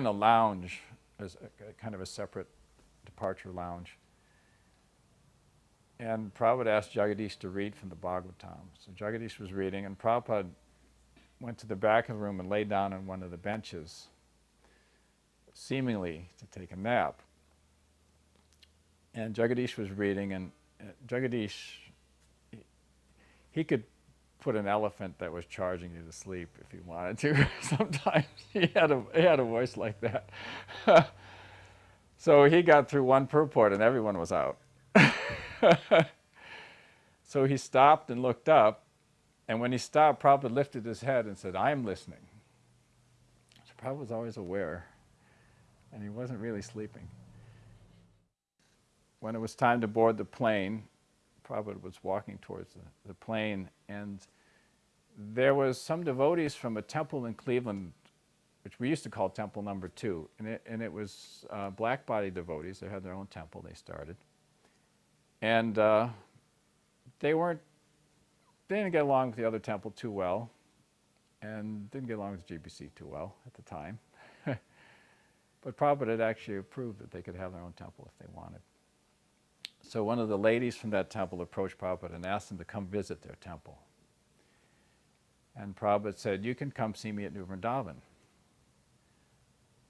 in a lounge, as a kind of a separate departure lounge. And Prabhupada asked Jagadish to read from the Bhagavatam. So Jagadish was reading, and Prabhupada went to the back of the room and lay down on one of the benches, seemingly to take a nap. And Jagadish was reading, and Jagadish, he could put an elephant that was charging you to sleep if he wanted to. Sometimes he had a voice like that. So he got through one purport and everyone was out. So he stopped and looked up, and when he stopped, Prabhupada lifted his head and said, "I am listening." So Prabhupada was always aware, and he wasn't really sleeping. When it was time to board the plane, Prabhupada was walking towards the plane, and there was some devotees from a temple in Cleveland, which we used to call Temple Number 2, and it was black body devotees. They had their own temple they started. And they didn't get along with the other temple too well, and didn't get along with GBC too well at the time. But Prabhupada had actually approved that they could have their own temple if they wanted. So one of the ladies from that temple approached Prabhupada and asked him to come visit their temple. And Prabhupada said, "You can come see me at New Vrindavan."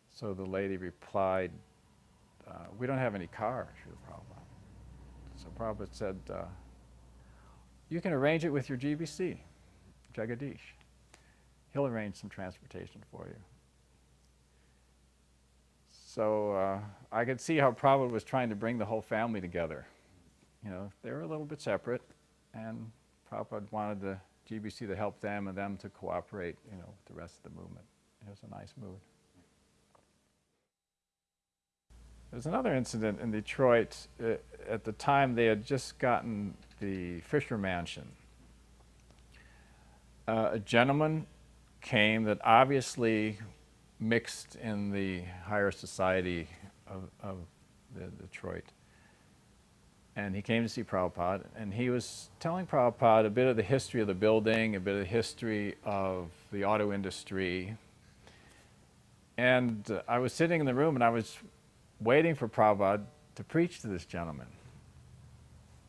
So the lady replied, "We don't have any car, Srila Prabhupada." So Prabhupada said, "You can arrange it with your GBC, Jagadish. He'll arrange some transportation for you." So I could see how Prabhupada was trying to bring the whole family together. You know, they were a little bit separate, and Prabhupada wanted the GBC to help them and them to cooperate, you know, with the rest of the movement. It was a nice mood. There's another incident in Detroit. At the time, they had just gotten the Fisher Mansion. A gentleman came that obviously mixed in the higher society of Detroit. And he came to see Prabhupada, and he was telling Prabhupada a bit of the history of the building, a bit of the history of the auto industry. And I was sitting in the room, and I was waiting for Prabhupada to preach to this gentleman.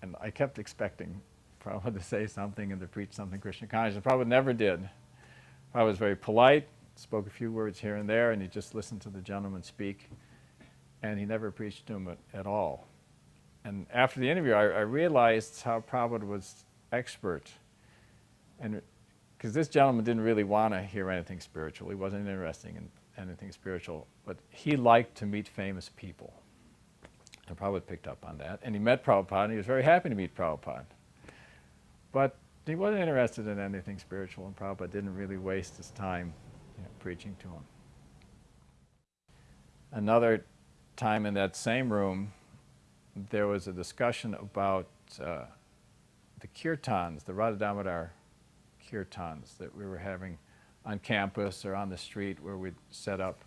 And I kept expecting Prabhupada to say something and to preach something Krishna conscious. Prabhupada never did. Prabhupada was very polite, spoke a few words here and there, and he just listened to the gentleman speak. And he never preached to him at all. And after the interview, I realized how Prabhupada was expert. And because this gentleman didn't really want to hear anything spiritual. He wasn't interested in anything spiritual. But he liked to meet famous people. And Prabhupada picked up on that. And he met Prabhupada, and he was very happy to meet Prabhupada. But he wasn't interested in anything spiritual, and Prabhupada didn't really waste his time, you know, preaching to him. Another time in that same room, there was a discussion about the kirtans, the Radha Damodar kirtans that we were having on campus or on the street where we'd set up.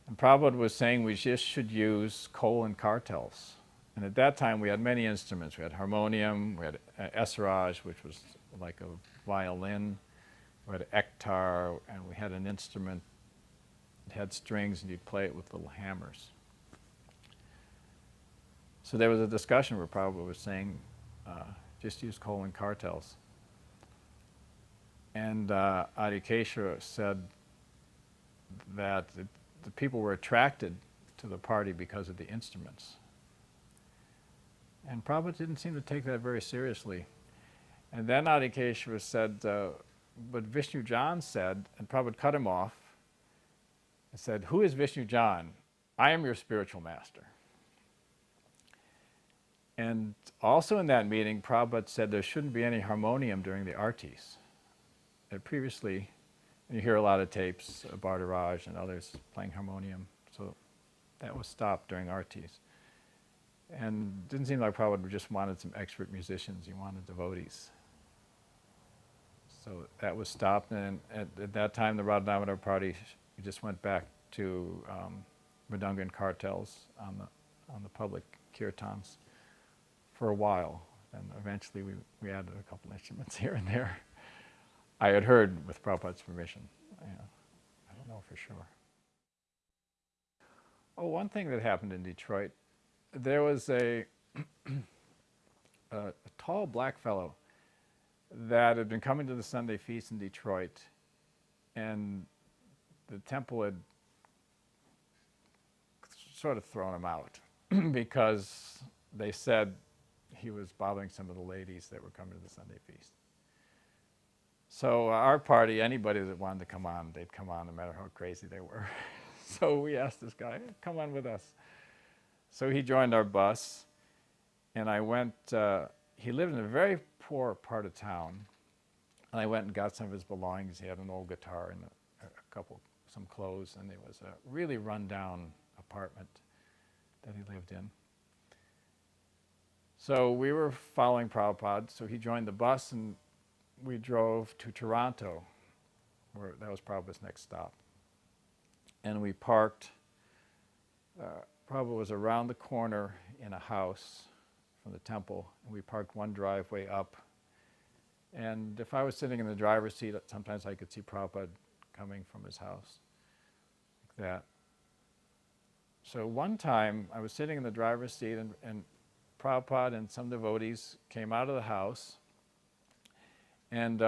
And Prabhupada was saying we just should use kol and kartals. And at that time we had many instruments. We had harmonium, we had esraj, which was like a violin, we had ektar, and we had an instrument that had strings, and you'd play it with little hammers. So there was a discussion where Prabhupada was saying, just use kol and kartals. And Adikeshwara said that the people were attracted to the party because of the instruments. And Prabhupada didn't seem to take that very seriously. And then Adikeshwara said, but Vishnu Jan said, and Prabhupada cut him off, and said, "Who is Vishnu Jan? I am your spiritual master." And also in that meeting, Prabhupada said there shouldn't be any harmonium during the artis. Previously, you hear a lot of tapes, Bhardaraj and others playing harmonium, so that was stopped during artis. And it didn't seem like Prabhupada just wanted some expert musicians, he wanted devotees. So that was stopped, and at that time the Radha Damodar party just went back to Mridanga and kartals on the public kirtans for a while, and eventually we added a couple instruments here and there. I had heard with Prabhupada's permission. I don't know for sure. Oh, one thing that happened in Detroit, there was a tall black fellow that had been coming to the Sunday feast in Detroit, and the temple had sort of thrown him out because they said he was bothering some of the ladies that were coming to the Sunday feast. So our party, anybody that wanted to come on, they'd come on no matter how crazy they were. So we asked this guy, come on with us. So he joined our bus, and I went, he lived in a very poor part of town, and I went and got some of his belongings. He had an old guitar and some clothes, and it was a really run-down apartment that he lived in. So we were following Prabhupada, so he joined the bus, and we drove to Toronto, where that was Prabhupada's next stop. And we parked, Prabhupada was around the corner in a house from the temple, and we parked one driveway up. And if I was sitting in the driver's seat, sometimes I could see Prabhupada coming from his house, like that. So one time, I was sitting in the driver's seat, and Prabhupada and some devotees came out of the house, and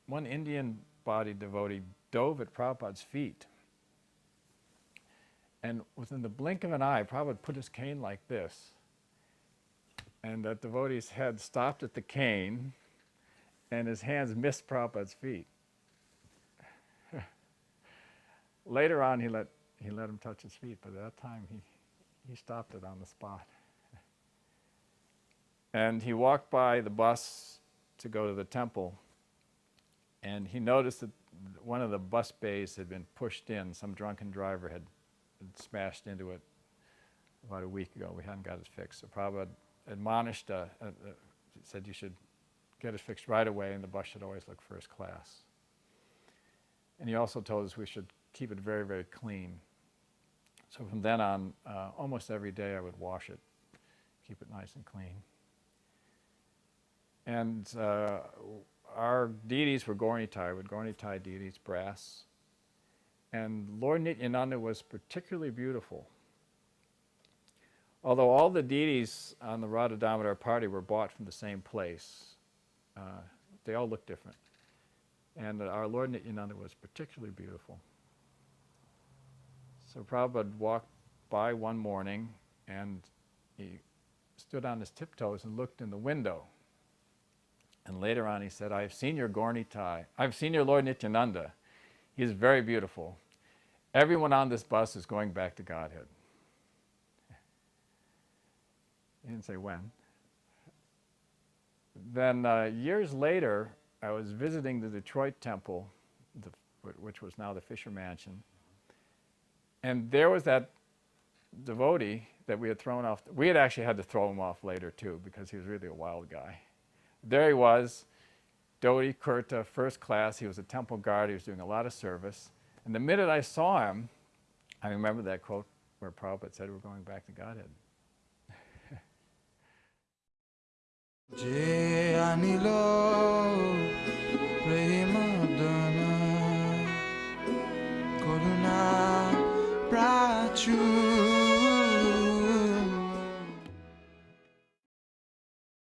one Indian-bodied devotee dove at Prabhupada's feet. And within the blink of an eye, Prabhupada put his cane like this, and that devotee's head stopped at the cane, and his hands missed Prabhupada's feet. Later on, he let him touch his feet, but at that time, he stopped it on the spot. And he walked by the bus to go to the temple, and he noticed that one of the bus bays had been pushed in. Some drunken driver had smashed into it about a week ago. We hadn't got it fixed. So Prabhupada admonished, said you should get it fixed right away, and the bus should always look first class. And he also told us we should keep it very, very clean. So from then on, almost every day I would wash it, keep it nice and clean. And our deities were Gaurnitai deities, brass. And Lord Nityananda was particularly beautiful. Although all the deities on the Radha Damodar party were bought from the same place, they all looked different. And our Lord Nityananda was particularly beautiful. So Prabhupada walked by one morning, and he stood on his tiptoes and looked in the window. And later on he said, I've seen your Gaurnitai. I've seen your Lord Nityananda. He is very beautiful. Everyone on this bus is going back to Godhead. He didn't say when. Then years later, I was visiting the Detroit temple, which was now the Fisher Mansion. And there was that devotee that we had thrown off. We had actually had to throw him off later too, because he was really a wild guy. There he was, Dhoti Kurta, first class. He was a temple guard. He was doing a lot of service. And the minute I saw him, I remember that quote where Prabhupada said we're going back to Godhead. Je anilo premadana koruna prachu